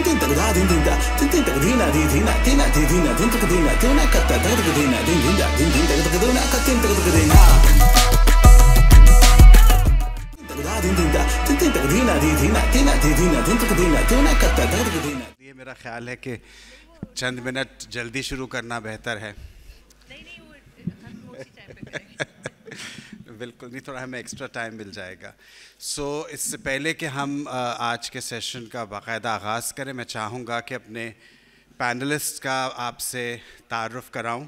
tin tagda din din da tin tagdina di dina tina di dina din tagdina tuna katta tagdina din din da din tagdina katin tagdina tagda din din da tin tagdina di dina tina di dina din tagdina tuna katta tagdina. یہ میرا خیال ہے کہ چند minute جلدی شروع کرنا بہتر ہے. بالکل نہیں, تھوڑا ہمیں ایکسٹرا ٹائم مل جائے گا. سو اس سے پہلے کہ ہم آج کے سیشن کا باقاعدہ آغاز کریں, میں چاہوں گا کہ اپنے پینلسٹ کا آپ سے تعارف کراؤں.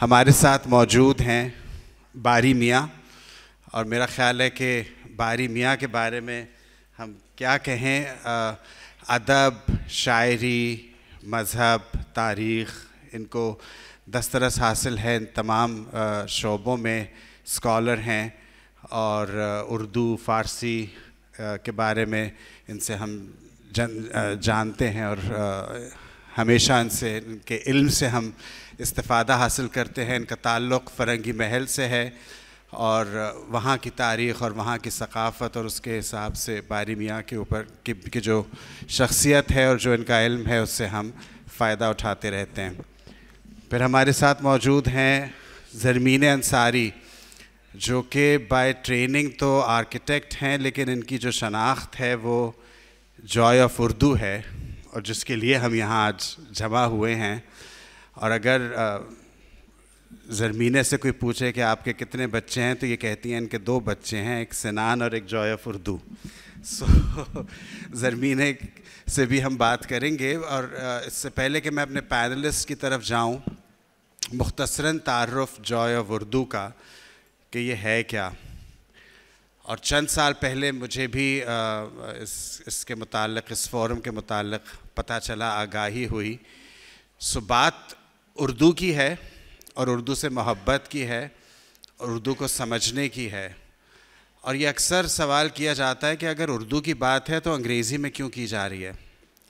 ہمارے ساتھ موجود ہیں باری میاں, اور میرا خیال ہے کہ باری میاں کے بارے میں ہم کیا کہیں, ادب, شاعری, مذہب, تاریخ, ان کو دسترس حاصل ہے, ان تمام شعبوں میں اسکالر ہیں, اور اردو, فارسی کے بارے میں ان سے ہم جانتے ہیں, اور ہمیشہ ان کے علم سے ہم استفادہ حاصل کرتے ہیں. ان کا تعلق فرنگی محل سے ہے, اور وہاں کی تاریخ اور وہاں کی ثقافت اور اس کے حساب سے باری میاں کے اوپر کی جو شخصیت ہے اور جو ان کا علم ہے اس سے ہم فائدہ اٹھاتے رہتے ہیں. پھر ہمارے ساتھ موجود ہیں زرمین انصاری, جو کہ بائی ٹریننگ تو آرکیٹیکٹ ہیں, لیکن ان کی جو شناخت ہے وہ جوائے آف اردو ہے, اور جس کے لیے ہم یہاں آج جمع ہوئے ہیں. اور اگر زرمینہ سے کوئی پوچھے کہ آپ کے کتنے بچے ہیں, تو یہ کہتی ہیں ان کے 2 بچے ہیں, ایک سنان اور ایک جوائے آف اردو. سو زرمینہ سے بھی ہم بات کریں گے. اور اس سے پہلے کہ میں اپنے پینلسٹ کی طرف جاؤں, مختصراً تعارف جوائے آف اردو کا کہ یہ ہے کیا. اور چند سال پہلے مجھے بھی اس کے متعلق, اس فورم کے متعلق پتہ چلا, آگاہی ہوئی. سو بات اردو کی ہے, اور اردو سے محبت کی ہے, اور اردو کو سمجھنے کی ہے. اور یہ اکثر سوال کیا جاتا ہے کہ اگر اردو کی بات ہے تو انگریزی میں کیوں کی جا رہی ہے,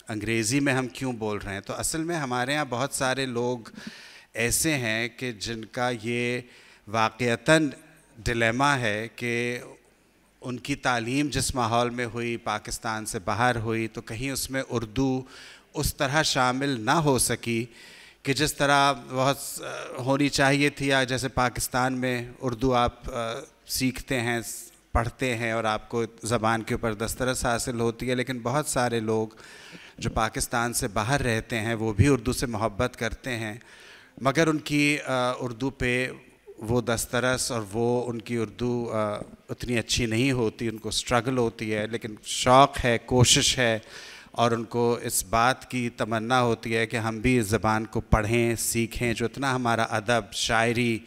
انگریزی میں ہم کیوں بول رہے ہیں. تو اصل میں ہمارے ہاں بہت سارے لوگ ایسے ہیں کہ جن کا یہ واقعتاً ڈیلیما ہے کہ ان کی تعلیم جس ماحول میں ہوئی, پاکستان سے باہر ہوئی, تو کہیں اس میں اردو اس طرح شامل نہ ہو سکی کہ جس طرح بہت ہونی چاہیے تھی. یا جیسے پاکستان میں اردو آپ سیکھتے ہیں, پڑھتے ہیں, اور آپ کو زبان کے اوپر دسترس حاصل ہوتی ہے, لیکن بہت سارے لوگ جو پاکستان سے باہر رہتے ہیں وہ بھی اردو سے محبت کرتے ہیں, مگر ان کی اردو پہ وہ دسترس اور وہ ان کی اردو اتنی اچھی نہیں ہوتی, ان کو سٹرگل ہوتی ہے, لیکن شوق ہے, کوشش ہے, اور ان کو اس بات کی تمنا ہوتی ہے کہ ہم بھی اس زبان کو پڑھیں, سیکھیں. جو اتنا ہمارا ادب, شاعری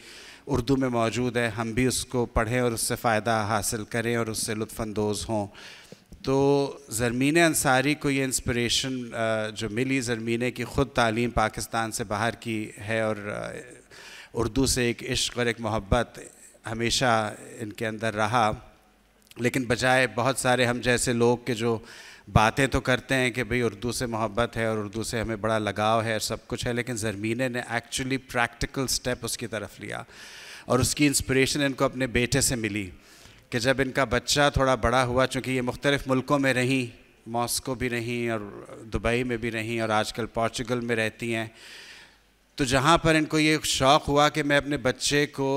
اردو میں موجود ہے, ہم بھی اس کو پڑھیں اور اس سے فائدہ حاصل کریں اور اس سے لطف اندوز ہوں. تو زرمین انصاری کو یہ انسپریشن جو ملی, زرمینہ کی خود تعلیم پاکستان سے باہر کی ہے, اور اردو سے ایک عشق اور ایک محبت ہمیشہ ان کے اندر رہا. لیکن بجائے بہت سارے ہم جیسے لوگ کے جو باتیں تو کرتے ہیں کہ بھئی اردو سے محبت ہے اور اردو سے ہمیں بڑا لگاؤ ہے, سب کچھ ہے, لیکن زرمینہ نے ایکچولی پریکٹیکل سٹیپ اس کی طرف لیا. اور اس کی انسپریشن ان کو اپنے بیٹے سے ملی کہ جب ان کا بچہ تھوڑا بڑا ہوا, چونکہ یہ مختلف ملکوں میں رہیں, ماسکو بھی رہیں اور دبئی میں بھی رہیں, اور آج کل پورچگل میں رہتی ہیں. تو جہاں پر ان کو یہ شوق ہوا کہ میں اپنے بچے کو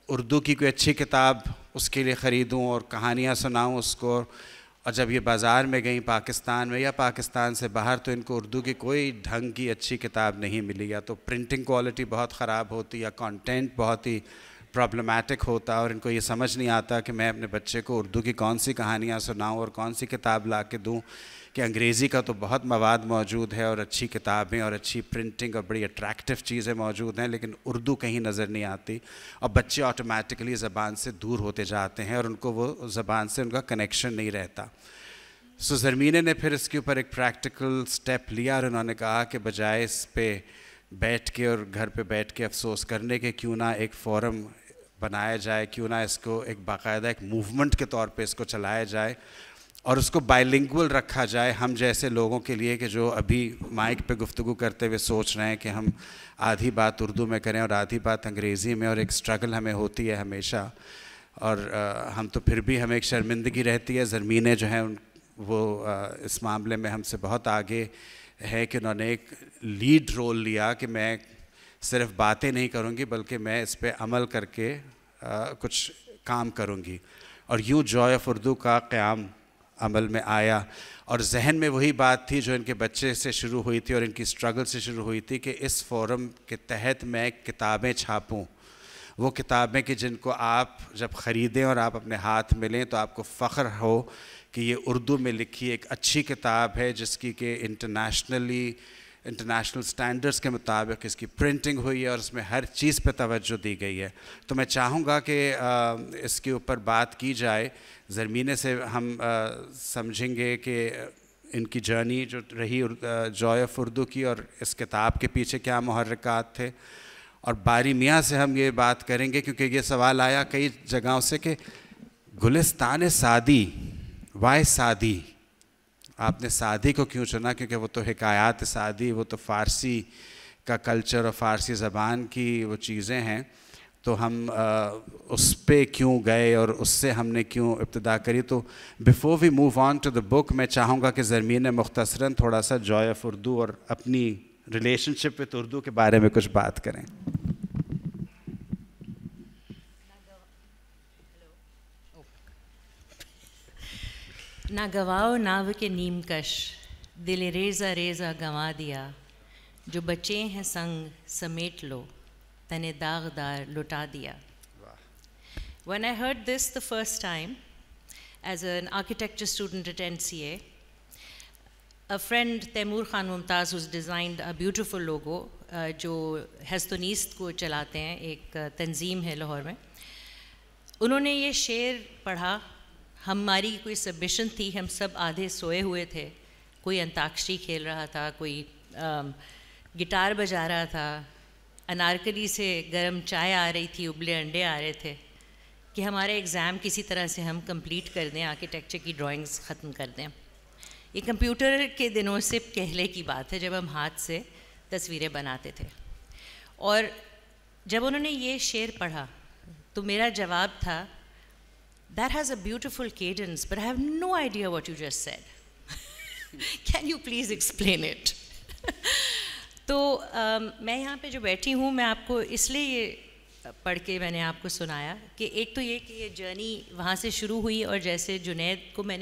اردو کی کوئی اچھی کتاب اس کے لیے خریدوں اور کہانیاں سناؤں اس کو, اور جب یہ بازار میں گئیں پاکستان میں یا پاکستان سے باہر, تو ان کو اردو کی کوئی ڈھنگ کی اچھی کتاب نہیں ملی. یا تو پرنٹنگ کوالٹی بہت خراب ہوتی, یا کانٹینٹ بہت ہی پرابلمٹک ہوتا, اور ان کو یہ سمجھ نہیں آتا کہ میں اپنے بچے کو اردو کی کون سی کہانیاں سناؤں اور کون سی کتاب لا کے دوں, کہ انگریزی کا تو بہت مواد موجود ہے اور اچھی کتابیں اور اچھی پرنٹنگ اور بڑی اٹریکٹیو چیزیں موجود ہیں, لیکن اردو کہیں نظر نہیں آتی, اور بچے آٹومیٹکلی زبان سے دور ہوتے جاتے ہیں اور ان کو وہ زبان سے ان کا کنیکشن نہیں رہتا. سو زرمینہ نے پھر اس کے اوپر ایک پریکٹیکل سٹیپ لیا, اور انہوں نے کہا کہ بجائے اس پہ بیٹھ کے اور گھر پہ بیٹھ کے افسوس کرنے کے, کیوں نہ ایک فورم بنایا جائے, کیوں نہ اس کو ایک باقاعدہ ایک موومنٹ کے طور پہ اس کو چلایا جائے, اور اس کو بائلنگول رکھا جائے ہم جیسے لوگوں کے لیے کہ جو ابھی مائک پہ گفتگو کرتے ہوئے سوچ رہے ہیں کہ ہم آدھی بات اردو میں کریں اور آدھی بات انگریزی میں, اور ایک سٹرگل ہمیں ہوتی ہے ہمیشہ, اور ہم تو پھر بھی ہمیں ایک شرمندگی رہتی ہے. زرمینہ جو ہیں وہ اس معاملے میں ہم سے بہت آگے ہے کہ انہوں نے ایک لیڈ رول لیا کہ میں صرف باتیں نہیں کروں گی بلکہ میں اس پہ عمل کر کے کچھ کام کروں گی. اور یوں جوائے آف اردو کا قیام عمل میں آیا, اور ذہن میں وہی بات تھی جو ان کے بچے سے شروع ہوئی تھی اور ان کی اسٹرگل سے شروع ہوئی تھی کہ اس فورم کے تحت میں کتابیں چھاپوں, وہ کتابیں کہ جن کو آپ جب خریدیں اور آپ اپنے ہاتھ میں لیں تو آپ کو فخر ہو کہ یہ اردو میں لکھی ایک اچھی کتاب ہے جس کی کہ انٹرنیشنل سٹینڈرڈز کے مطابق اس کی پرنٹنگ ہوئی ہے اور اس میں ہر چیز پہ توجہ دی گئی ہے. تو میں چاہوں گا کہ اس کے اوپر بات کی جائے. زرمینے سے ہم سمجھیں گے کہ ان کی جرنی جو رہی جوائے آف اردو کی اور اس کتاب کے پیچھے کیا محرکات تھے, اور باری میاں سے ہم یہ بات کریں گے کیونکہ یہ سوال آیا کئی جگہوں سے کہ گلستان سعدی, وائے سعدی, آپ نے سعدی کو کیوں چنا؟ کیونکہ وہ تو حکایات سعدی, وہ تو فارسی کا کلچر اور فارسی زبان کی وہ چیزیں ہیں, تو ہم اس پہ کیوں گئے اور اس سے ہم نے کیوں ابتدا کری. تو before we move on to the book میں چاہوں گا کہ زرمین مختصراً تھوڑا سا جوائے آف اردو اور اپنی ریلیشن شپ وتھ اردو کے بارے میں کچھ بات کریں. نہ گواؤ ناو کے نیم کش, دل ریزہ ریزہ گنوا دیا, جو بچے ہیں سنگ سمیٹ لو, تنے داغدار لٹا دیا. When I heard this the first time as an architecture student at NCA, a friend Taimur Khan Mumtaz who's designed a beautiful logo جو ہستونیست کو چلاتے ہیں, ایک تنظیم ہے لاہور میں, انہوں نے یہ شعر پڑھا. ہماری کوئی سبمیشن تھی, ہم سب آدھے سوئے ہوئے تھے, کوئی انتاکشری کھیل رہا تھا, کوئی گٹار بجا رہا تھا, انارکلی سے گرم چائے آ رہی تھی, ابلے انڈے آ رہے تھے کہ ہمارا ایگزام کسی طرح سے ہم کمپلیٹ کر دیں, آرکیٹیکچر کی ڈرائنگز ختم کر دیں. یہ کمپیوٹر کے دنوں سے پہلے کی بات ہے جب ہم ہاتھ سے تصویریں بناتے تھے. اور جب انہوں نے یہ شعر پڑھا تو میرا جواب تھا, That has a beautiful cadence, but I have no idea what you just said. Can you please explain it? تو میں یہاں پہ جو بیٹھی ہوں, میں آپ کو اس لیے یہ پڑھ کے میں نے آپ کو سنایا کہ ایک تو یہ کہ یہ جرنی وہاں سے شروع ہوئی, اور جیسے جنید کو میں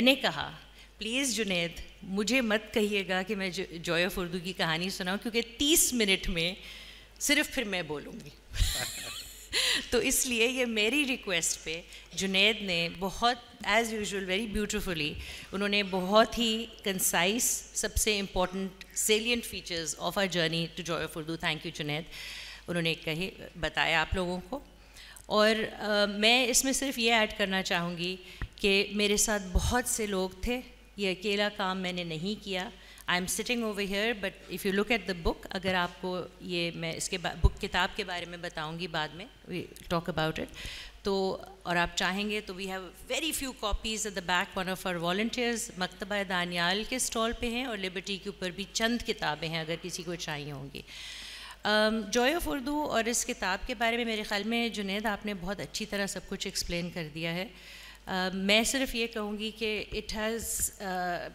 نے کہا پلیز جنید مجھے مت کہیے گا کہ میں جوائے آف اردو کی کہانی سناؤں, کیونکہ 30 منٹ میں صرف پھر میں بولوں گی. تو اس لیے یہ میری ریکویسٹ پہ جنید نے بہت ایز یوزول ویری بیوٹیفلی, انہوں نے بہت ہی کنسائز سب سے important salient features of our journey to joy of Urdu. Thank you Junaid, انہوں نے بتایا آپ لوگوں کو. اور میں اس میں صرف یہ ایڈ کرنا چاہوں گی کہ میرے ساتھ بہت سے لوگ تھے, یہ اکیلا کام میں نے نہیں کیا. I am sitting over here, but if you look at the book, اگر آپ کو یہ میں اس کے بک کتاب کے بارے میں بتاؤں گی بعد میں, وی ٹاک اباؤٹ اٹ, تو اور آپ چاہیں گے تو we have very few copies at the back. One of our volunteers Maktaba Daniyal کے اسٹال پہ ہیں, اور لبرٹی کے اوپر بھی چند کتابیں ہیں اگر کسی کو چاہیے ہوں گی. جوائے آف اردو اور اس کتاب کے بارے میں میرے خیال میں جنید آپ نے بہت اچھی طرح سب کچھ ایکسپلین کر دیا ہے. میں صرف یہ کہوں گی کہ اٹ ہیز,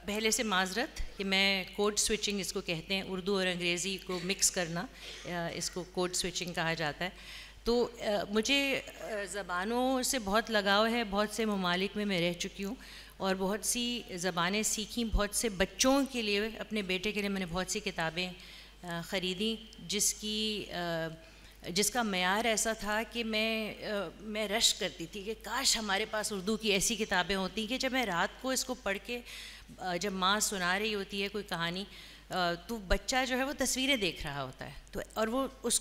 پہلے سے معذرت کہ میں کوڈ سوئچنگ اس کو کہتے ہیں, اردو اور انگریزی کو مکس کرنا, اس کو کوڈ سوئچنگ کہا جاتا ہے. تو مجھے زبانوں سے بہت لگاؤ ہے, بہت سے ممالک میں رہ چکی ہوں اور بہت سی زبانیں سیکھیں, بہت سے بچوں کے لیے, اپنے بیٹے کے لیے میں نے بہت سی کتابیں خریدیں جس کا معیار ایسا تھا کہ میں رش کرتی تھی کہ کاش ہمارے پاس اردو کی ایسی کتابیں ہوتی کہ جب میں رات کو اس کو پڑھ کے, جب ماں سنا رہی ہوتی ہے کوئی کہانی, تو بچہ جو ہے وہ تصویریں دیکھ رہا ہوتا ہے, تو اور وہ اس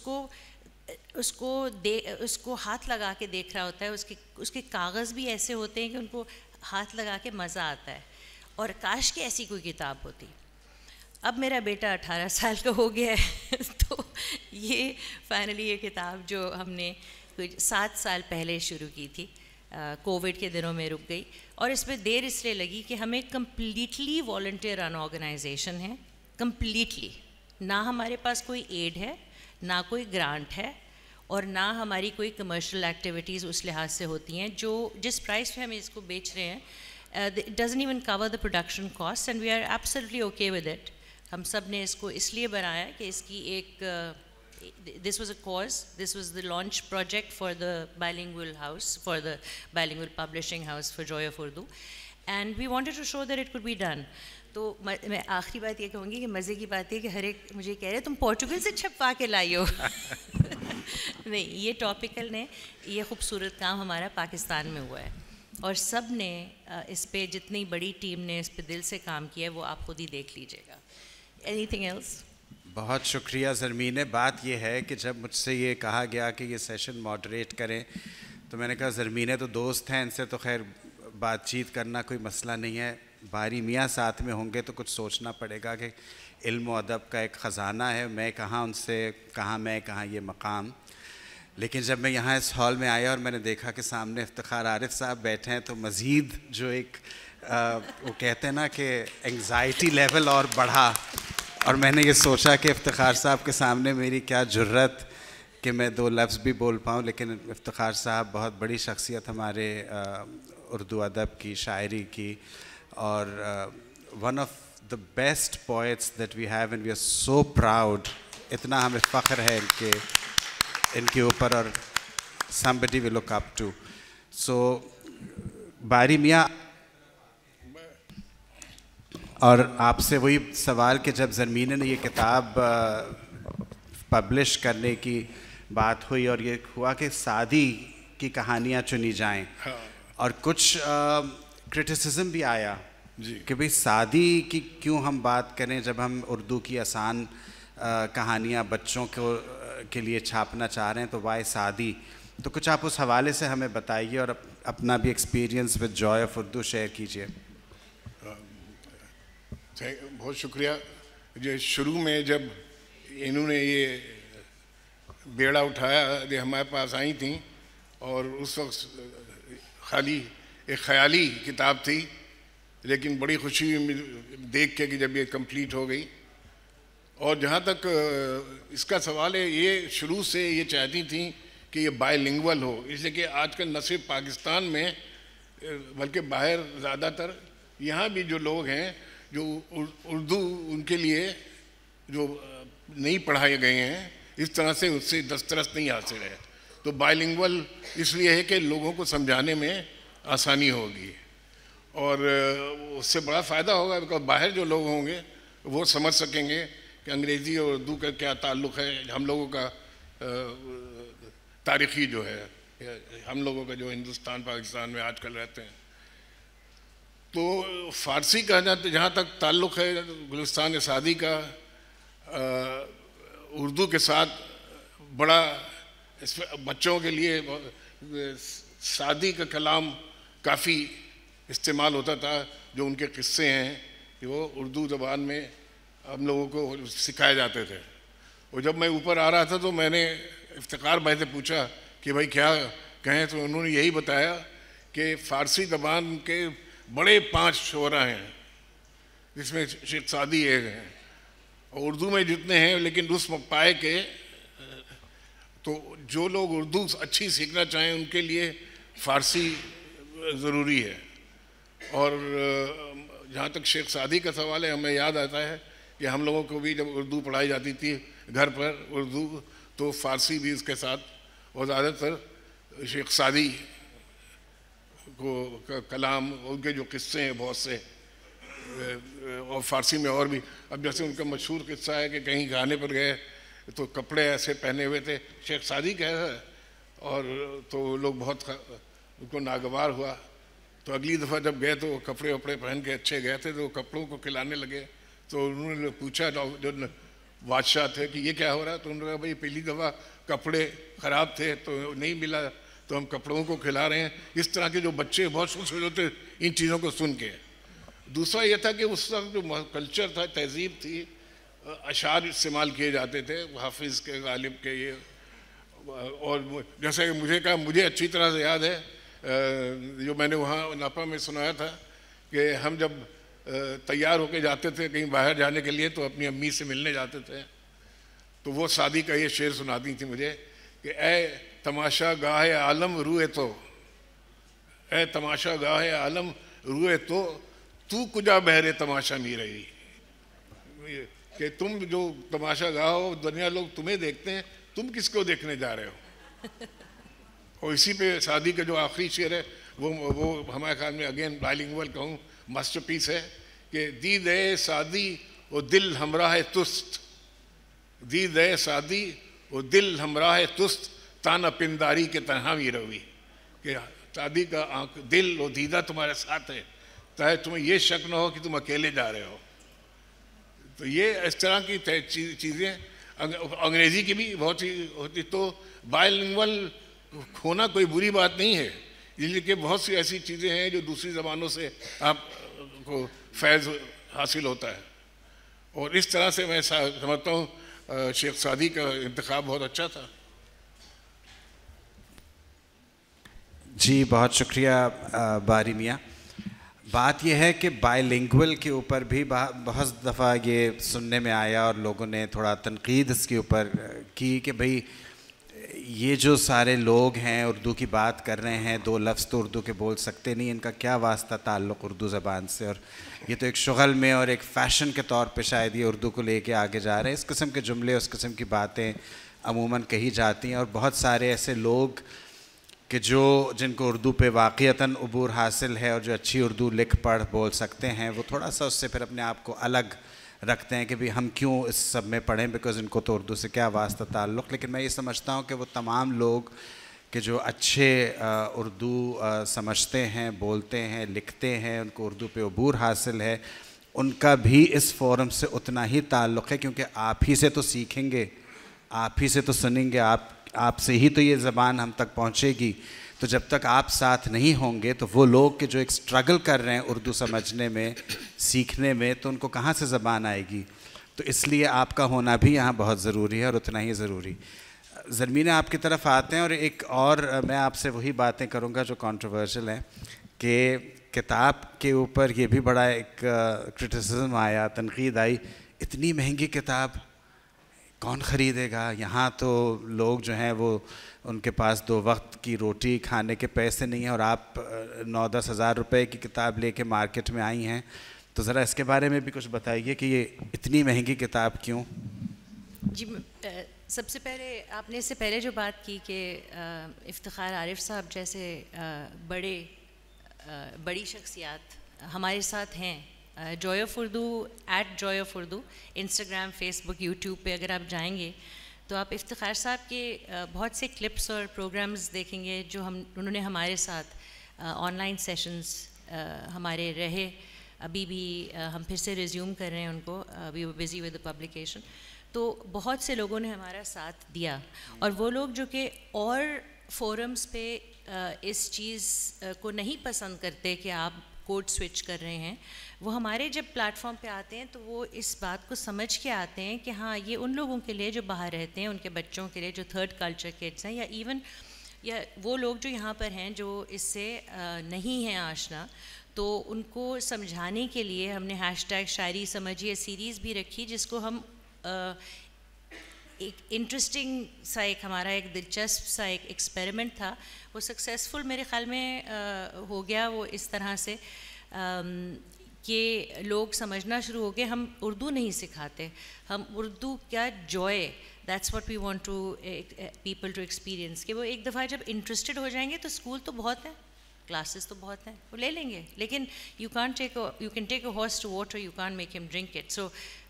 کو ہاتھ لگا کے دیکھ رہا ہوتا ہے, اس کے کاغذ بھی ایسے ہوتے ہیں کہ ان کو ہاتھ لگا کے مزہ آتا ہے, اور کاش کہ ایسی کوئی کتاب ہوتی. اب میرا بیٹا 18 سال کا ہو گیا ہے, تو یہ فائنلی یہ کتاب جو ہم نے 7 سال پہلے شروع کی تھی, کووڈ کے دنوں میں رک گئی, اور اس میں دیر اس لیے لگی کہ ہم ایک کمپلیٹلی والنٹیئر رن آرگنائزیشن ہے, کمپلیٹلی. نہ ہمارے پاس کوئی ایڈ ہے, نہ کوئی گرانٹ ہے, اور نہ ہماری کوئی کمرشل ایکٹیویٹیز اس لحاظ سے ہوتی ہیں. جس پرائس پہ ہم اس کو بیچ رہے ہیں It doesn't even cover the production costs and we are absolutely okay with it. ہم سب نے اس کو اس لیے بنایا کہ اس کی ایک this was a cause, this was the launch project for the bilingual house, for the bilingual publishing house for Joy of Urdu, and we wanted to show that it could be done. تو میں آخری بات یہ کہوں گی کہ مزے کی بات ہے کہ ہر ایک مجھے کہہ رہے تم پورچوگل سے چھپوا کے لائی ہو. نہیں, یہ ٹاپیکل نے یہ خوبصورت کام ہمارا پاکستان میں ہوا ہے اور سب نے اس پہ, جتنی بڑی ٹیم نے اس پہ دل سے کام کیا ہے وہ آپ خود ہی دیکھ لیجیے گا. Any thing else? بہت شکریہ زرمین. بات یہ ہے کہ جب مجھ سے یہ کہا گیا کہ یہ سیشن ماڈریٹ کریں تو میں نے کہا زرمین تو دوست ہیں, ان سے تو خیر بات چیت کرنا کوئی مسئلہ نہیں ہے, باری میاں ساتھ میں ہوں گے تو کچھ سوچنا پڑے گا کہ علم و ادب کا ایک خزانہ ہے, میں کہاں ان سے کہاں یہ مقام. لیکن جب میں یہاں اس ہال میں آیا اور میں نے دیکھا کہ سامنے افتخار عارف صاحب بیٹھے ہیں تو مزید جو ایک وہ کہتے ہیں نا کہ انگزائٹی لیول اور بڑھا, اور میں نے یہ سوچا کہ افتخار صاحب کے سامنے میری کیا جرت کہ میں 2 لفظ بھی بول پاؤں. لیکن افتخار صاحب بہت بڑی شخصیت ہمارے اردو ادب کی, شاعری کی, اور one of the best poets that we have and we are so proud. اتنا ہمیں فخر ہے ان کے اوپر, اور somebody we look up to. So باری میاں, اور آپ سے وہی سوال کہ جب زرمین نے یہ کتاب پبلش کرنے کی بات ہوئی اور یہ ہوا کہ سعدی کی کہانیاں چنی جائیں, اور کچھ کرٹیسزم بھی آیا کہ بھئی سعدی کی کیوں ہم بات کریں جب ہم اردو کی آسان کہانیاں بچوں کے لیے چھاپنا چاہ رہے ہیں, تو وائی سعدی. تو کچھ آپ اس حوالے سے ہمیں بتائیے اور اپنا بھی experience with joy of Urdu share کیجیے. بہت شکریہ. جو شروع میں جب انہوں نے یہ بیڑا اٹھایا یہ ہمارے پاس آئی تھیں, اور اس وقت خالی ایک خیالی کتاب تھی, لیکن بڑی خوشی دیکھ کے کہ جب یہ کمپلیٹ ہو گئی. اور جہاں تک اس کا سوال ہے, یہ شروع سے یہ چاہتی تھیں کہ یہ بائی لنگول ہو, اس لیے کہ آج کل نہ صرف پاکستان میں بلکہ باہر زیادہ تر یہاں بھی جو لوگ ہیں جو اردو ان کے لیے جو نہیں پڑھائے گئے ہیں اس طرح سے اس سے دسترس نہیں حاصل ہے. تو بائی لنگول اس لیے ہے کہ لوگوں کو سمجھانے میں آسانی ہوگی اور اس سے بڑا فائدہ ہوگا, بیکاز باہر جو لوگ ہوں گے وہ سمجھ سکیں گے کہ انگریزی اور اردو کا کیا تعلق ہے. ہم لوگوں کا تاریخی جو ہے, ہم لوگوں کا جو ہندوستان پاکستان میں آج کل رہتے ہیں. تو فارسی کا جہاں تک تعلق ہے گلستان سعدی کا, اردو کے ساتھ بڑا بچوں کے لیے سعدی کا کلام کافی استعمال ہوتا تھا, جو ان کے قصے ہیں کہ وہ اردو زبان میں ہم لوگوں کو سکھائے جاتے تھے. اور جب میں اوپر آ رہا تھا تو میں نے افتخار بھائی سے پوچھا کہ بھائی کیا کہیں, تو انہوں نے یہی بتایا کہ فارسی زبان کے بڑے 5 شعراء ہیں جس میں شیخ سعدی ایک ہیں, اور اردو میں جتنے ہیں لیکن اس پائے کے. تو جو لوگ اردو اچھی سیکھنا چاہیں ان کے لیے فارسی ضروری ہے. اور جہاں تک شیخ سعدی کا سوال ہے, ہمیں یاد آتا ہے کہ ہم لوگوں کو بھی جب اردو پڑھائی جاتی تھی گھر پر اردو, تو فارسی بھی اس کے ساتھ, اور زیادہ تر شیخ سعدی کو کلام, ان کے جو قصے ہیں بہت سے, اور فارسی میں اور بھی. اب جیسے ان کا مشہور قصہ ہے کہ کہیں گانے پر گئے تو کپڑے ایسے پہنے ہوئے تھے شیخ سعدی کا ہے, اور تو لوگ بہت ان کو ناگوار ہوا. تو اگلی دفعہ جب گئے تو وہ کپڑے وپڑے پہن کے اچھے گئے تھے, تو کپڑوں کو کھلانے لگے. تو انہوں نے پوچھا جو بادشاہ تھے کہ یہ کیا ہو رہا ہے, تو انہوں نے کہا بھائی پہلی دفعہ کپڑے خراب تھے تو نہیں ملا تو ہم کپڑوں کو کھلا رہے ہیں. اس طرح کے جو بچے بہت خوش ہوتے ان چیزوں کو سن کے. دوسرا یہ تھا کہ اس وقت جو کلچر تھا, تہذیب تھی, اشعار استعمال کیے جاتے تھے حافظ کے, غالب کے, یہ. اور جیسے کہ مجھے اچھی طرح سے یاد ہے جو میں نے وہاں ناپا میں سنایا تھا کہ ہم جب تیار ہو کے جاتے تھے کہیں باہر جانے کے لیے تو اپنی امی سے ملنے جاتے تھے, تو وہ سعدی کا یہ شعر سناتی تھی مجھے کہ اے تماشا گاہ عالم روئے تو, اے تماشا گاہ عالم روئے تو کجا بہرے تماشا می رہی, کہ تم جو تماشا گاؤ دنیا لوگ تمہیں دیکھتے ہیں, تم کس کو دیکھنے جا رہے ہو. اور اسی پہ سعدی کا جو آخری شعر ہے وہ ہمارے خیال میں اگین بائلنگول کہوں ماسٹر پیس ہے, کہ دید سعدی و دل ہمراہ تست, دید سعدی و دل ہمراہ تست تانا پنداری کے تنہا می روی, کہ سعدی کا آنکھ دل و دیدہ تمہارے ساتھ ہے تاکہ تمہیں یہ شک نہ ہو کہ تم اکیلے جا رہے ہو. تو یہ اس طرح کی چیزیں انگریزی کی بھی بہت سی ہوتی, تو بائلنگول ہونا کوئی بری بات نہیں ہے, لیکن بہت سی ایسی چیزیں ہیں جو دوسری زبانوں سے آپ کو فیض حاصل ہوتا ہے. اور اس طرح سے میں سمجھتا ہوں شیخ سعدی کا انتخاب بہت اچھا تھا. جی بہت شکریہ باری میاں. بات یہ ہے کہ بائی لنگول کے اوپر بھی بہت دفعہ یہ سننے میں آیا اور لوگوں نے تھوڑا تنقید اس کے اوپر کی کہ بھئی یہ جو سارے لوگ ہیں اردو کی بات کر رہے ہیں, 2 لفظ تو اردو کے بول سکتے نہیں, ان کا کیا واسطہ تعلق اردو زبان سے, اور یہ تو ایک شغل میں اور ایک فیشن کے طور پہ شاید یہ اردو کو لے کے آگے جا رہے ہیں. اس قسم کے جملے اس قسم کی باتیں عموماً کہی جاتی ہیں, اور بہت سارے ایسے لوگ کہ جن کو اردو پہ واقعتاً عبور حاصل ہے اور جو اچھی اردو لکھ پڑھ بول سکتے ہیں, وہ تھوڑا سا اس سے پھر اپنے آپ کو الگ رکھتے ہیں کہ بھی ہم کیوں اس سب میں پڑھیں, بیکاز ان کو تو اردو سے کیا واسطہ تعلق. لیکن میں یہ سمجھتا ہوں کہ وہ تمام لوگ کہ جو اچھے اردو سمجھتے ہیں, بولتے ہیں, لکھتے ہیں, ان کو اردو پہ عبور حاصل ہے, ان کا بھی اس فورم سے اتنا ہی تعلق ہے, کیونکہ آپ ہی سے تو سیکھیں گے, آپ ہی سے تو سنیں گے, آپ سے ہی تو یہ زبان ہم تک پہنچے گی. تو جب تک آپ ساتھ نہیں ہوں گے تو وہ لوگ کہ جو ایک سٹرگل کر رہے ہیں اردو سمجھنے میں, سیکھنے میں, تو ان کو کہاں سے زبان آئے گی. تو اس لیے آپ کا ہونا بھی یہاں بہت ضروری ہے اور اتنا ہی ضروری. زرمینہ آپ کی طرف آتے ہیں, اور ایک اور میں آپ سے وہی باتیں کروں گا جو کانٹروورشل ہیں, کہ کتاب کے اوپر یہ بھی بڑا ایک کرٹیسزم آیا, تنقید آئی, اتنی مہنگی کتاب کون خریدے گا. یہاں تو لوگ جو ہیں وہ ان کے پاس 2 وقت کی روٹی کھانے کے پیسے نہیں ہیں, اور آپ 9-10 ہزار روپے کی کتاب لے کے مارکیٹ میں آئی ہیں. تو ذرا اس کے بارے میں بھی کچھ بتائیے کہ یہ اتنی مہنگی کتاب کیوں. جی سب سے پہلے آپ نے اس سے پہلے جو بات کی کہ افتخار عارف صاحب جیسے بڑی شخصیات ہمارے ساتھ ہیں. Joy of Urdu @joy of Urdu Instagram, Facebook, YouTube پہ اگر آپ جائیں گے تو آپ افتخار صاحب کے بہت سے کلپس اور پروگرامز دیکھیں گے جو انہوں نے ہمارے ساتھ آن لائن سیشنز ہمارے رہے. ابھی بھی ہم پھر سے ریزیوم کر رہے ہیں ان کو, وی ور بزی ود دا پبلیکیشن. تو بہت سے لوگوں نے ہمارا ساتھ دیا, اور وہ لوگ جو کہ اور فورمز پہ اس چیز کو نہیں پسند کرتے کہ آپ کوڈ سوئچ کر رہے ہیں, وہ ہمارے جب پلیٹ فارم پہ آتے ہیں تو وہ اس بات کو سمجھ کے آتے ہیں کہ ہاں یہ ان لوگوں کے لیے جو باہر رہتے ہیں, ان کے بچوں کے لیے جو 3rd کلچر کڈس ہیں, یا ایون یا وہ لوگ جو یہاں پر ہیں جو اس سے نہیں ہیں آشنا, تو ان کو سمجھانے کے لیے ہم نے #شاعری سمجھیے سیریز بھی رکھی, جس کو ہم ایک انٹرسٹنگ سا ایک ہمارا ایک دلچسپ سا ایک ایکسپیریمنٹ تھا. وہ سکسیزفل میرے خیال میں ہو گیا وہ اس طرح سے کہ لوگ سمجھنا شروع ہو گئے. ہم اردو نہیں سکھاتے, ہم اردو کیا joy, that's what we want to people to experience, کہ وہ ایک دفعہ جب انٹرسٹڈ ہو جائیں گے تو اسکول تو بہت ہیں, کلاسز تو بہت ہیں, وہ لے لیں گے, لیکن you can take a horse to water, you can make him drink it. So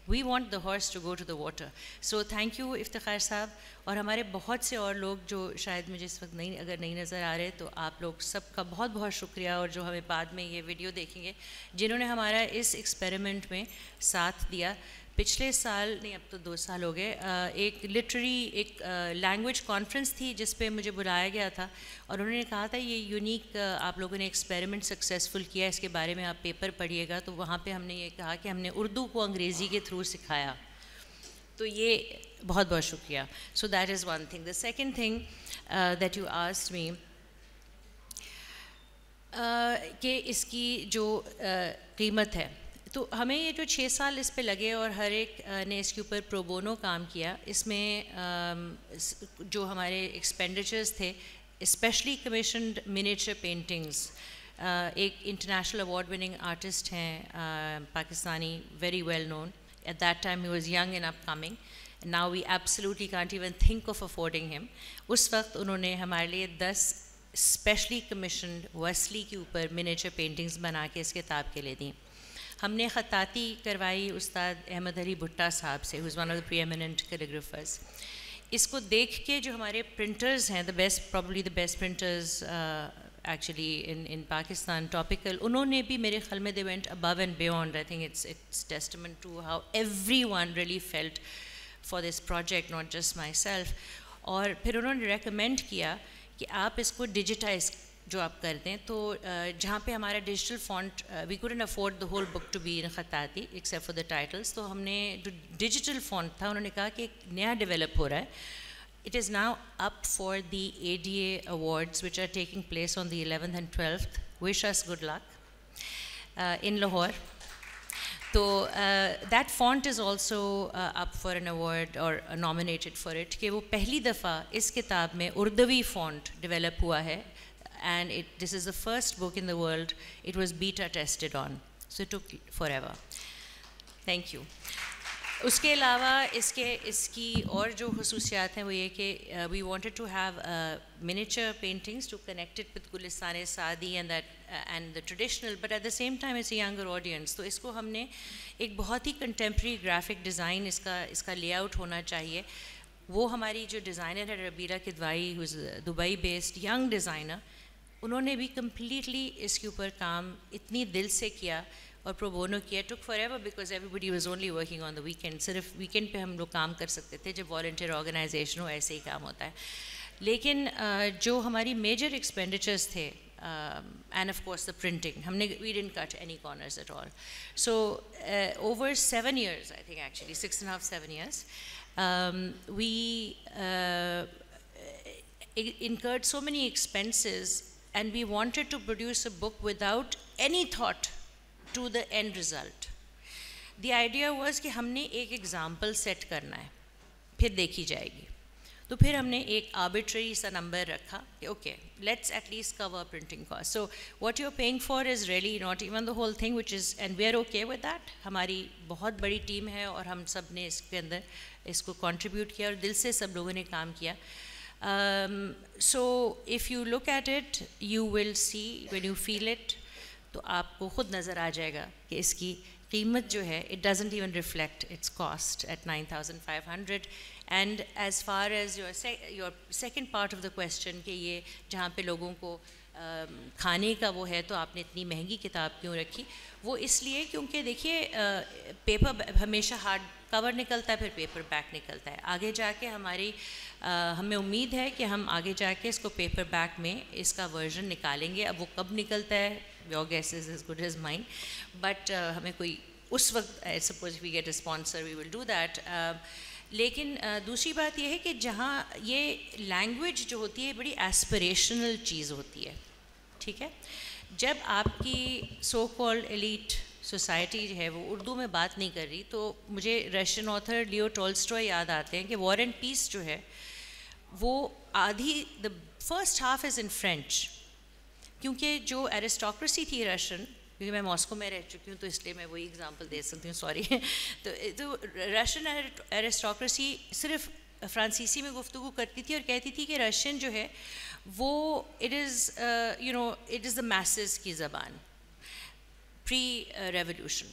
we want the horse to go to the water. So thank you Iftikhar sahab, اور ہمارے بہت سے اور لوگ جو شاید مجھے اس وقت اگر نہیں نظر آ رہے, تو آپ لوگ سب کا بہت بہت شکریہ, اور جو ہمیں بعد میں یہ ویڈیو دیکھیں گے جنہوں نے ہمارا اس ایکسپیریمنٹ میں ساتھ دیا. پچھلے سال نہیں, اب تو 2 سال ہو گئے, ایک لٹریری ایک لینگویج کانفرنس تھی جس پہ مجھے بلایا گیا تھا, اور انہوں نے کہا تھا یہ یونیک آپ لوگوں نے ایکسپیریمنٹ سکسیزفل کیا, اس کے بارے میں آپ پیپر پڑھیے گا. تو وہاں پہ ہم نے یہ کہا کہ ہم نے اردو کو انگریزی کے تھرو سکھایا, تو یہ بہت بہت شکریہ. So that is one thing. The second thing that you asked me, کہ اس کی جو قیمت ہے, تو ہمیں یہ جو 6 سال اس پہ لگے اور ہر ایک نے اس کے اوپر پرو بونو کام کیا, اس میں جو ہمارے ایکسپینڈیچرز تھے, اسپیشلی کمیشنڈ منیچر پینٹنگز, ایک انٹرنیشنل اوارڈ وننگ آرٹسٹ ہیں Pakistani, very well known. At that time he was young and upcoming. Now we absolutely can't even think of affording him. اس وقت انہوں نے ہمارے لیے 10 اسپیشلی کمیشنڈ ویسلی کے اوپر miniature paintings بنا کے اس کتاب کے لیے دیں. ہم نے خطاطی کروائی استاد احمد علی بھٹا صاحب سے, who is one of the preeminent calligraphers. اس کو دیکھ کے جو ہمارے پرنٹرز ہیں, probably the best printers actually in Pakistan, topical, انہوں نے بھی میرے خیال میں they went above and beyond. I think it's testament to how everyone really felt for this project, not just myself. اور پھر انہوں نے ریکمینڈ کیا کہ آپ اس کو ڈیجیٹائز جو آپ کر دیں, تو جہاں پہ ہمارا digital font, we couldn't afford the whole book to be in خطاطی except for the titles, تو ہم نے جو ڈیجیٹل فونٹ تھا انہوں نے کہا کہ ایک نیا ڈیولپ ہو رہا ہے. It is now up for the ADA awards which are taking place on the 11th and 12th. Wish us good luck in Lahore. So that font is also up for an award or nominated for it, کہ وہ پہلی دفعہ اس کتاب میں اردوی font develop ہوا ہے, and this is the first book in the world it was beta tested on, so it took forever. Thank you. اس کے علاوہ اس کی اور جو خصوصیات ہیں وہ یہ کہ we wanted to have miniature paintings to connect it with Gulistan Saadi and the traditional, but at the same time it's a younger audience. تو اس کو ہم نے ایک بہت ہی کنٹمپریری گرافک ڈیزائن اس کا لے آؤٹ ہونا چاہیے. وہ ہماری جو ڈیزائنر ہے ربیرہ Kidwai, Dubai based young designer, انہوں نے بھی کمپلیٹلی اس کے اوپر کام اتنی دل سے کیا اور پرو بونو کیا. Took for ever because everybody was only working on the weekend. صرف ویکینڈ پہ ہم لوگ کام کر سکتے تھے, جب والنٹیئر آرگنائزیشن ہو ایسے ہی کام ہوتا ہے. لیکن جو ہماری میجر ایکسپینڈیچرس تھے, and of course the printing, ہم نے we didn't cut any corners at all. So over 7 years, I think actually 6.5-7 years, we incurred so many expenses, and we wanted to produce a book without any thought to the end result. The idea was کہ ہم نے ایک example set کرنا ہے, پھر دیکھی جائے گی. تو پھر ہم نے ایک آربیٹری سا نمبر رکھا کہ okay let's at least cover printing cost. So what you are paying for is really not even the whole thing which is, and we are okay with that. ہماری بہت بڑی ٹیم ہے اور ہم سب نے اس کے اندر اس کو کنٹریبیوٹ کیا اور دل سے سب لوگوں نے کام کیا. So if you look at it you will see when you feel it, تو آپ کو خود نظر آ جائے گا کہ اس کی قیمت جو ہے it doesn't even reflect its cost at 9,500. And as far as your second part of the question کہ یہ جہاں پہ لوگوں کو کھانے کا وہ ہے تو آپ نے اتنی مہنگی کتاب کیوں رکھی, وہ اس لیے کیونکہ دیکھیے پیپر ہمیشہ ہارڈ کور نکلتا ہے, پھر پیپر بیک نکلتا ہے. آگے جا کے ہمیں امید ہے کہ ہم آگے جا کے اس کو پیپر بیک میں اس کا ورژن نکالیں گے. اب وہ کب نکلتا ہے, your guess is as good as mine, but ہمیں کوئی اس وقت I suppose we get a sponsor we will do that. لیکن دوسری بات یہ ہے کہ جہاں یہ لینگویج جو ہوتی ہے بڑی ایسپریشنل چیز ہوتی ہے, ٹھیک ہے. جب آپ کی سو کالڈ ایلیٹ سوسائٹی جو ہے وہ اردو میں بات نہیں کر رہی, تو مجھے رشین آتھر لیو ٹولسٹوائے یاد آتے ہیں کہ وار اینڈ پیس جو ہے وہ آدھی, the first half is in French, کیونکہ جو ایرسٹوکریسی تھی رشین, کیونکہ میں ماسکو میں رہ چکی ہوں تو اس لیے میں وہی اگزامپل دے سکتی ہوں, سوری. تو رشین ایرسٹوکریسی صرف فرانسیسی میں گفتگو کرتی تھی اور کہتی تھی کہ رشین جو ہے وہ اٹ از دا میسز کی زبان pre revolution.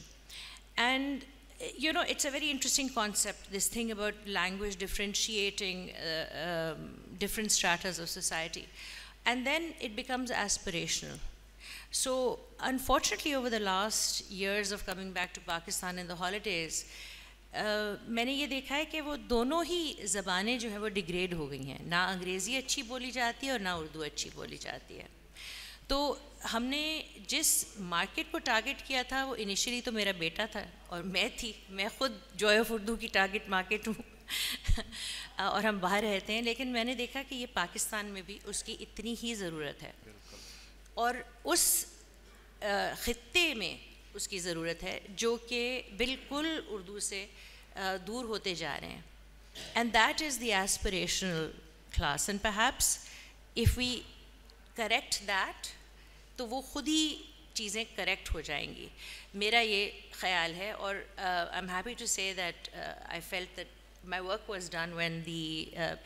And it's a very interesting concept, this thing about language differentiating different stratas of society, and then it becomes aspirational. So unfortunately over the last years of coming back to Pakistan in the holidays, میں نے یہ دیکھا ہے کہ وہ دونوں ہی زبانیں جو ہیں وہ ڈیگریڈ ہو گئی ہیں, نہ انگریزی اچھی بولی جاتی ہے اور نہ اردو اچھی بولی جاتی ہے. تو ہم نے جس مارکیٹ کو ٹارگٹ کیا تھا وہ انیشلی تو میرا بیٹا تھا اور میں تھی, میں خود جوائے آف اردو کی ٹارگٹ مارکیٹ ہوں اور ہم باہر رہتے ہیں, لیکن میں نے دیکھا کہ یہ پاکستان میں بھی اس کی اتنی ہی ضرورت ہے اور اس خطے میں اس کی ضرورت ہے جو کہ بالکل اردو سے دور ہوتے جا رہے ہیں. And that is the aspirational class, and perhaps if we correct that, تو وہ خود ہی چیزیں کریکٹ ہو جائیں گی. میرا یہ خیال ہے. اور آئی ایم ہیپی ٹو سے that I felt that my work was done when the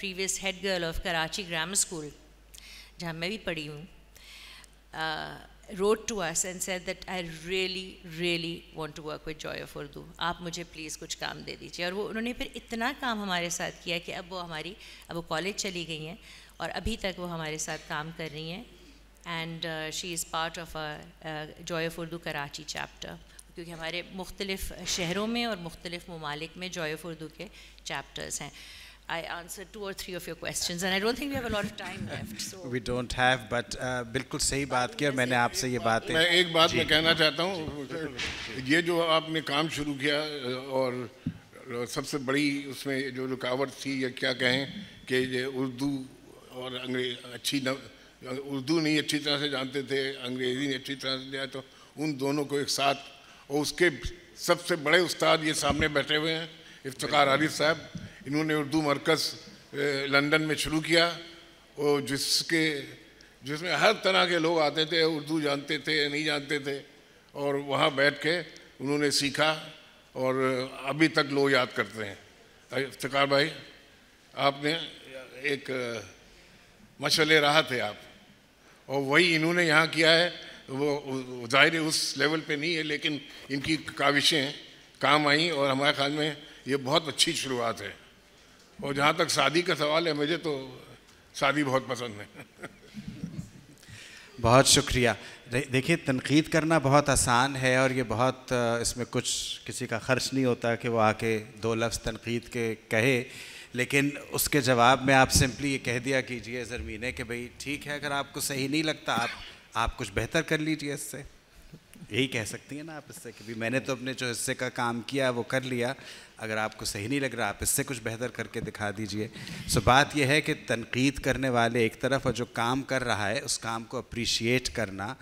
previous head girl of Karachi Grammar School, جہاں میں بھی پڑھی ہوں, wrote to us and said that I really want to work with Joy of Urdu. آپ مجھے please کچھ کام دے دیجیے. اور وہ انہوں نے پھر اتنا کام ہمارے ساتھ کیا کہ اب وہ کالج چلی گئی ہیں اور ابھی تک وہ ہمارے ساتھ کام کر رہی ہیں. And she is part of joy of Urdu Karachi chapter, کیونکہ ہمارے مختلف شہروں میں اور مختلف ممالک میں جوائے آف اردو کے چیپٹرز ہیں. I answered 2 or 3 of your questions and I don't think we have a lot of time left. So we don't have, but بالکل صحیح بات کی. اور میں نے آپ سے یہ باتیں, میں ایک بات میں کہنا چاہتا ہوں, یہ جو آپ نے کام شروع کیا اور سب سے بڑی اس میں جو رکاوٹ تھی یا کیا کہیں کہ یہ اردو اور اردو نہیں اچھی طرح سے جانتے تھے, انگریزی نہیں اچھی طرح سے جانتے, تو ان دونوں کو ایک ساتھ, اور اس کے سب سے بڑے استاد یہ سامنے بیٹھے ہوئے ہیں افتخار عارف صاحب. انہوں نے اردو مرکز لندن میں شروع کیا, اور جس میں ہر طرح کے لوگ آتے تھے, اردو جانتے تھے نہیں جانتے تھے, اور وہاں بیٹھ کے انہوں نے سیکھا اور ابھی تک لوگ یاد کرتے ہیں. افتخار بھائی, آپ نے ایک مشعل راہ تھے آپ, اور وہی انہوں نے یہاں کیا ہے. وہ ظاہر اس لیول پہ نہیں ہے, لیکن ان کی کاوشیں کام آئیں, اور ہمارے خیال میں یہ بہت اچھی شروعات ہے. اور جہاں تک شادی کا سوال ہے, مجھے تو شادی بہت پسند ہے. بہت شکریہ. دیکھیے, تنقید کرنا بہت آسان ہے, اور یہ بہت اس میں کچھ کسی کا خرچ نہیں ہوتا کہ وہ آ کے 2 لفظ تنقید کے کہے, لیکن اس کے جواب میں آپ سمپلی یہ کہہ دیا کیجئے زرمینے کہ بھئی ٹھیک ہے, اگر آپ کو صحیح نہیں لگتا آپ کچھ بہتر کر لیجئے اس سے. یہی کہہ سکتی ہیں نا آپ اس سے کہ میں نے تو اپنے جو حصے کا کام کیا وہ کر لیا, اگر آپ کو صحیح نہیں لگ رہا آپ اس سے کچھ بہتر کر کے دکھا دیجئے. سو بات یہ ہے کہ تنقید کرنے والے ایک طرف, اور جو کام کر رہا ہے اس کام کو اپریشیٹ کرنا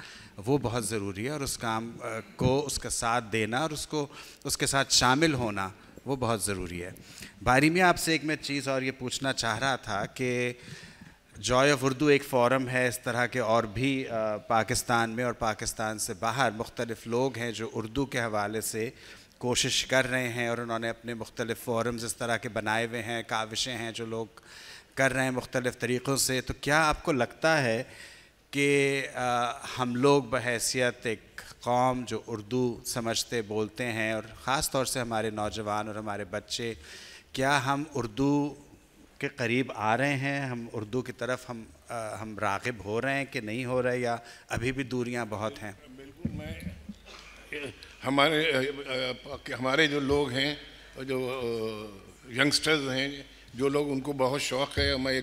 وہ بہت ضروری ہے, اور اس کام کو اس کا ساتھ دینا اور اس کے ساتھ شامل ہونا وہ بہت ضروری ہے. باری میں آپ سے ایک میں چیز اور یہ پوچھنا چاہ رہا تھا کہ جوائے آف اردو ایک فورم ہے اس طرح کے, اور بھی پاکستان میں اور پاکستان سے باہر مختلف لوگ ہیں جو اردو کے حوالے سے کوشش کر رہے ہیں, اور انہوں نے اپنے مختلف فورمز اس طرح کے بنائے ہوئے ہیں, کاوشیں ہیں جو لوگ کر رہے ہیں مختلف طریقوں سے. تو کیا آپ کو لگتا ہے کہ ہم لوگ بحیثیت ایک قوم جو اردو سمجھتے بولتے ہیں, اور خاص طور سے ہمارے نوجوان اور ہمارے بچے, کیا ہم اردو کے قریب آ رہے ہیں, ہم اردو کی طرف ہم راغب ہو رہے ہیں کہ نہیں ہو رہے, یا ابھی بھی دوریاں بہت ہیں؟ بالکل. ہمارے جو لوگ ہیں, جو ینگسٹرز ہیں, جو لوگ ان کو بہت شوق ہے, میں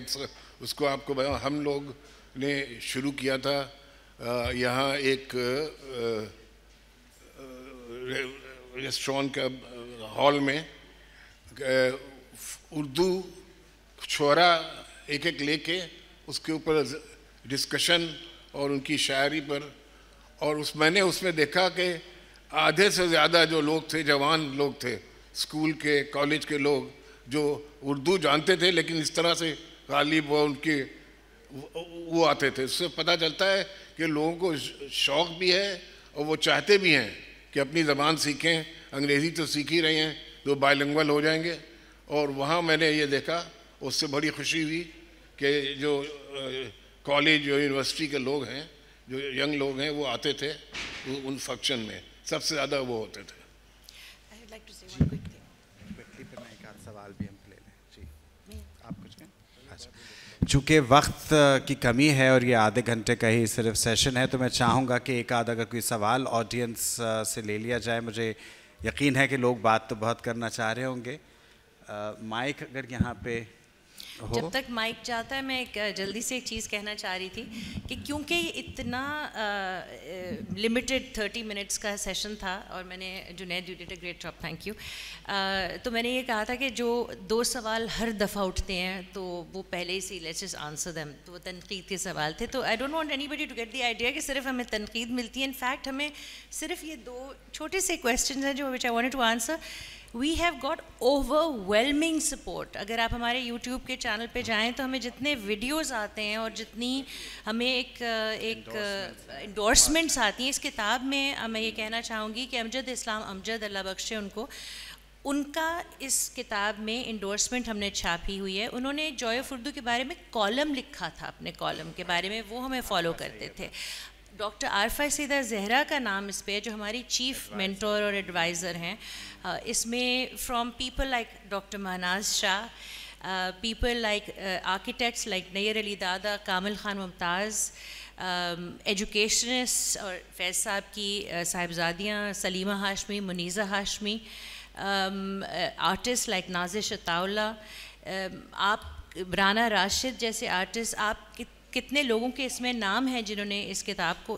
اس کو آپ کو بتاؤں, ہم لوگ نے شروع کیا تھا یہاں ایک ریسٹورینٹ کا ہال میں, اردو شعراء ایک لے کے اس کے اوپر ڈسکشن اور ان کی شاعری پر, اور میں نے اس میں دیکھا کہ آدھے سے زیادہ جو لوگ تھے, جوان لوگ تھے, اسکول کے کالج کے لوگ, جو اردو جانتے تھے لیکن اس طرح سے غالب ان کے وہ آتے تھے. اس سے پتہ چلتا ہے کہ لوگوں کو شوق بھی ہے اور وہ چاہتے بھی ہیں کہ اپنی زبان سیکھیں. انگریزی تو سیکھ ہی رہے ہیں, تو بائی لنگوال ہو جائیں گے. اور وہاں میں نے یہ دیکھا, اس سے بڑی خوشی ہوئی کہ جو کالج جو یونیورسٹی کے لوگ ہیں, جو ینگ لوگ ہیں, وہ آتے تھے ان فنکشن میں, سب سے زیادہ وہ ہوتے تھے. سوال بھی ہم لے لیں. جی آپ کچھ کہیں؟ اچھا, چونکہ وقت کی کمی ہے اور یہ آدھے گھنٹے کا ہی صرف سیشن ہے, تو میں چاہوں گا کہ ایک آدھا اگر کوئی سوال آڈینس سے لے لیا جائے. مجھے یقین ہے کہ لوگ بات تو بہت کرنا چاہ رہے ہوں گے. مائک اگر یہاں پہ ہو. جب تک مائک جاتا ہے, میں ایک جلدی سے ایک چیز کہنا چاہ رہی تھی کہ کیونکہ یہ اتنا لمیٹڈ 30 منٹس کا سیشن تھا, اور میں نے Junaid you did a great job, thank you. تو میں نے یہ کہا تھا کہ جو 2 سوال ہر دفعہ اٹھتے ہیں تو وہ پہلے ہی سے لیٹس جسٹ آنسر دیم, تو وہ تنقید کے سوال تھے. تو I don't want any body to get the idea کہ صرف ہمیں تنقید ملتی ہے. ان فیکٹ ہمیں صرف یہ 2 چھوٹے سے کویسچنز ہیں جو which I wanted to answer. We have got اوورwhelming سپورٹ. اگر آپ ہمارے یوٹیوب کے چینل پہ جائیں تو ہمیں جتنے ویڈیوز آتے ہیں اور جتنی ہمیں ایک انڈورسمنٹس آتی ہیں اس کتاب میں، میں یہ کہنا چاہوں گی کہ امجد اسلام امجد اللہ بخشے ان کو، ان کا اس کتاب میں انڈورسمنٹ ہم نے چھاپی ہوئی ہے. انہوں نے جوائے آف اردو کے بارے میں کالم لکھا تھا، اپنے کالم کے بارے میں، وہ ہمیں فالو کرتے تھے. ڈاکٹر عارفہ سیدہ زہرا کا نام اس پہ، جو ہماری چیف مینٹور اور ایڈوائزر ہیں. اس میں from people like doctor Mahnaz Shah, people like architects like Nayyar Ali Dada, Kamil Khan Mumtaz, educationist اور فیض صاحب کی صاحبزادیاں سلیمہ ہاشمی، منیزہ ہاشمی، آرٹسٹ لائک نازش عطاءاللہ، آپ رانا راشد جیسے آرٹسٹ. آپ کتنے لوگوں کے اس میں نام ہیں جنہوں نے اس کتاب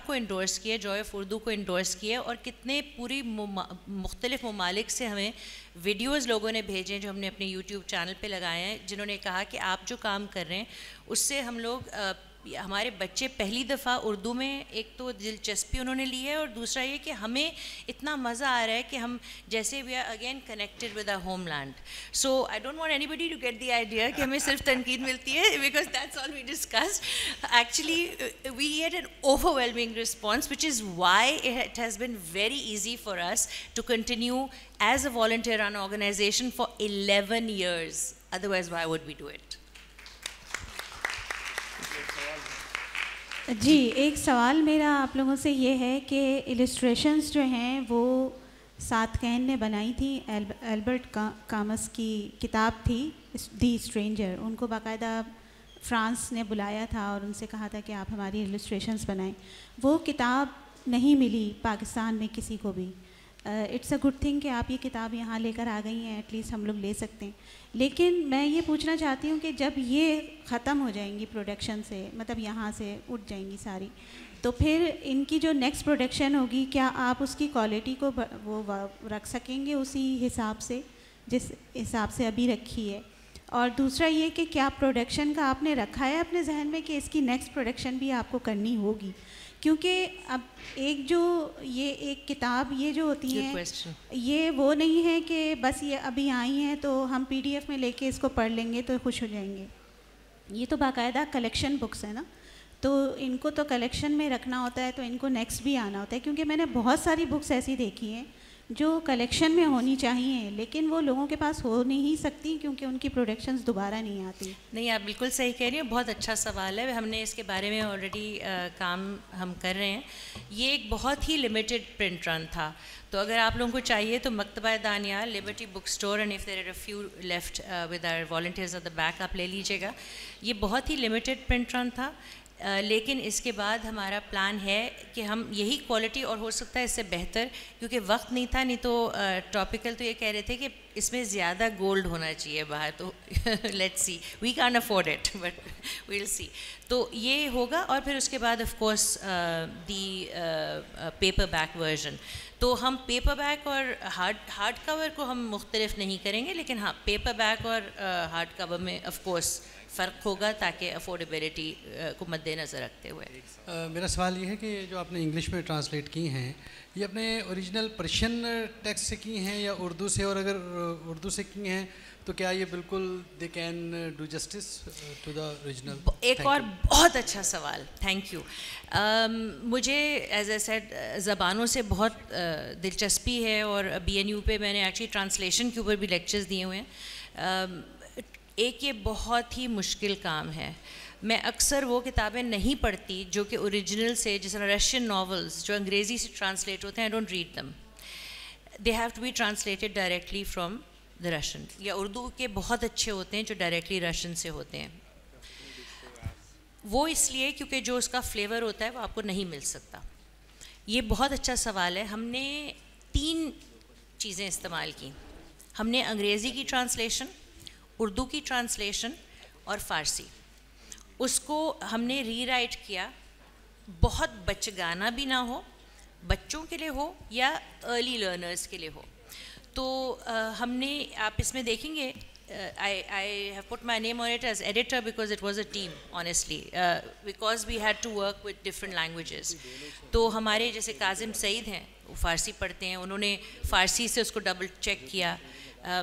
کو انڈورس کیا، جوائے آف اردو کو انڈورس کیا، اور کتنے پوری مختلف ممالک سے ہمیں ویڈیوز لوگوں نے بھیجے جو ہم نے اپنے یوٹیوب چینل پہ لگائے ہیں، جنہوں نے کہا کہ آپ جو کام کر رہے ہیں اس سے ہم لوگ، ہمارے بچے پہلی دفعہ اردو میں ایک تو دلچسپی انہوں نے لی ہے، اور دوسرا یہ کہ ہمیں اتنا مزہ آ رہا ہے کہ ہم جیسے we are again connected with our homeland. So I don't want any body to get the idea کہ ہمیں صرف تنقید ملتی ہے، because that's all we discussed. Actually we get an overwhelming response, which is why it has been very easy for us to continue as a volunteer run organization for 11 years. Otherwise, why would we do it? جی، ایک سوال میرا آپ لوگوں سے یہ ہے کہ illustrations جو ہیں وہ ساتکین نے بنائی تھی، البرٹ کامس کی کتاب تھی دی اسٹرینجر. ان کو باقاعدہ فرانس نے بلایا تھا اور ان سے کہا تھا کہ آپ ہماری السٹریشنز بنائیں. وہ کتاب نہیں ملی پاکستان میں کسی کو بھی. اٹس اے گڈ تھنگ کہ آپ یہ کتاب یہاں لے کر آ گئی ہیں، ایٹ لیسٹ ہم لوگ لے سکتے ہیں. لیکن میں یہ پوچھنا چاہتی ہوں کہ جب یہ ختم ہو جائیں گی پروڈکشن سے، مطلب یہاں سے اٹھ جائیں گی ساری، تو پھر ان کی جو نیکسٹ پروڈکشن ہوگی، کیا آپ اس کی کوالٹی کو وہ رکھ سکیں گے اسی حساب سے جس حساب سے ابھی رکھی ہے؟ اور دوسرا یہ کہ کیا پروڈکشن کا آپ نے رکھا ہے اپنے ذہن میں کہ اس کی نیکسٹ پروڈکشن بھی آپ کو کرنی ہوگی؟ کیونکہ اب یہ ایک کتاب یہ جو ہوتی ہیں یہ وہ نہیں ہے کہ بس یہ ابھی آئی ہیں تو ہم PDF میں لے کے اس کو پڑھ لیں گے تو خوش ہو جائیں گے. یہ تو باقاعدہ کلیکشن بکس ہیں نا، تو ان کو تو کلیکشن میں رکھنا ہوتا ہے، تو ان کو نیکسٹ بھی آنا ہوتا ہے. کیونکہ میں نے بہت ساری بکس ایسی دیکھی ہیں جو کلیکشن میں ہونی چاہیے لیکن وہ لوگوں کے پاس ہو نہیں سکتی کیونکہ ان کی پروڈکشنز دوبارہ نہیں آتی. نہیں، آپ بالکل صحیح کہہ رہی ہیں، بہت اچھا سوال ہے. ہم نے اس کے بارے میں آلریڈی کام ہم کر رہے ہیں. یہ ایک بہت ہی لمیٹڈ پرنٹ رن تھا، تو اگر آپ لوگوں کو چاہیے تو Maktaba Daniyal, Liberty bookstore, and if there are a few left with our volunteers at the back, آپ لے لیجیے گا. یہ بہت ہی لمیٹڈ پرنٹ رن تھا، لیکن اس کے بعد ہمارا پلان ہے کہ ہم یہی کوالٹی، اور ہو سکتا ہے اس سے بہتر، کیونکہ وقت نہیں تھا. نہیں تو ٹاپیکل تو یہ کہہ رہے تھے کہ اس میں زیادہ گولڈ ہونا چاہیے باہر، تو let's see, we can't afford it but we'll see. تو یہ ہوگا، اور پھر اس کے بعد of course the paperback version. تو ہم پیپر بیک اور ہارڈ کور کو ہم مختلف نہیں کریں گے، لیکن ہاں پیپر بیک اور ہارڈ کور میں آف کورس فرق ہوگا تاکہ افورڈیبلٹی کو مد نظر رکھتے ہوئے. میرا سوال یہ ہے کہ جو آپ نے انگلش میں ٹرانسلیٹ کی ہیں، یہ اپنے اوریجنل پرشین ٹیکسٹ سے کی ہیں یا اردو سے؟ اور اگر اردو سے کی ہیں تو کیا یہ بالکل they can do justice to the original? ایک اور بہت اچھا سوال، تھینک یو. مجھے ایز اے سیڈ زبانوں سے بہت دلچسپی ہے، اور BNU پہ میں نے ایکچولی ٹرانسلیشن کے اوپر بھی لیکچرز دیے ہوئے ہیں. ایک یہ بہت ہی مشکل کام ہے. میں اکثر وہ کتابیں نہیں پڑھتی جو کہ اوریجنل سے، جس طرح رشین ناولز جو انگریزی سے ٹرانسلیٹ ہوتے ہیں، I don't read them. They have to be translated directly from the Russian. یا اردو کے بہت اچھے ہوتے ہیں جو ڈائریکٹلی رشین سے ہوتے ہیں. وہ اس لیے کیونکہ جو اس کا فلیور ہوتا ہے وہ آپ کو نہیں مل سکتا. یہ بہت اچھا سوال ہے. ہم نے 3 چیزیں استعمال کی. ہم نے انگریزی کی ٹرانسلیشن، اردو کی ٹرانسلیشن اور فارسی. اس کو ہم نے ری رائٹ کیا، بہت بچگانا بھی نہ ہو، بچوں کے لیے ہو یا ارلی لرنرز کے لیے ہو. تو ہم نے، آپ اس میں دیکھیں گے، I have put my name on it as editor because it was a team, honestly, because we had to work with different languages. تو ہمارے جیسے کاظم سعید ہیں، فارسی پڑھتے ہیں, انہوں نے فارسی سے اس کو ڈبل چیک کیا.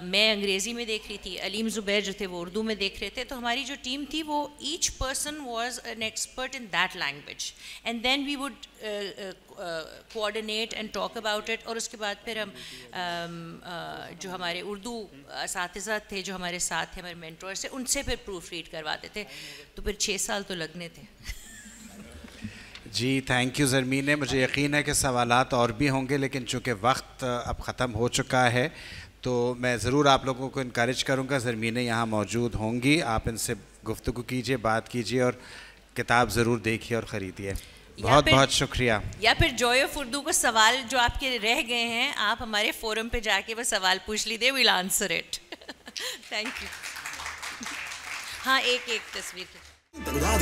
میں انگریزی میں دیکھ رہی تھی, علیم زبیر جو تھے وہ اردو میں دیکھ رہے تھے. تو ہماری جو ٹیم تھی وہ each person was an expert in that language, and then we would coordinate and talk about it. اور اس کے بعد پھر ہم جو ہمارے اردو اساتذہ تھے جو ہمارے ساتھ تھے, ہمارے مینٹورس تھے, ان سے پھر پروف ریڈ کرواتے تھے. تو پھر 6 سال تو لگنے تھے. جی تھینک یو زرمین. مجھے یقین ہے کہ سوالات اور بھی ہوں گے, لیکن چونکہ وقت اب ختم ہو چکا ہے تو میں ضرور آپ لوگوں کو انکریج کروں گا. زرمینیں یہاں موجود ہوں گی, آپ ان سے گفتگو کیجئے, بات کیجئے, اور کتاب ضرور دیکھیے اور خریدیے. بہت بہت شکریہ. یا پھر جوائے آف اردو کو سوال جو آپ کے رہ گئے ہیں, آپ ہمارے فورم پہ جا کے وہ سوال پوچھ لیجیے, we'll answer it. Thank you. ہاں ایک تصویر تقدينا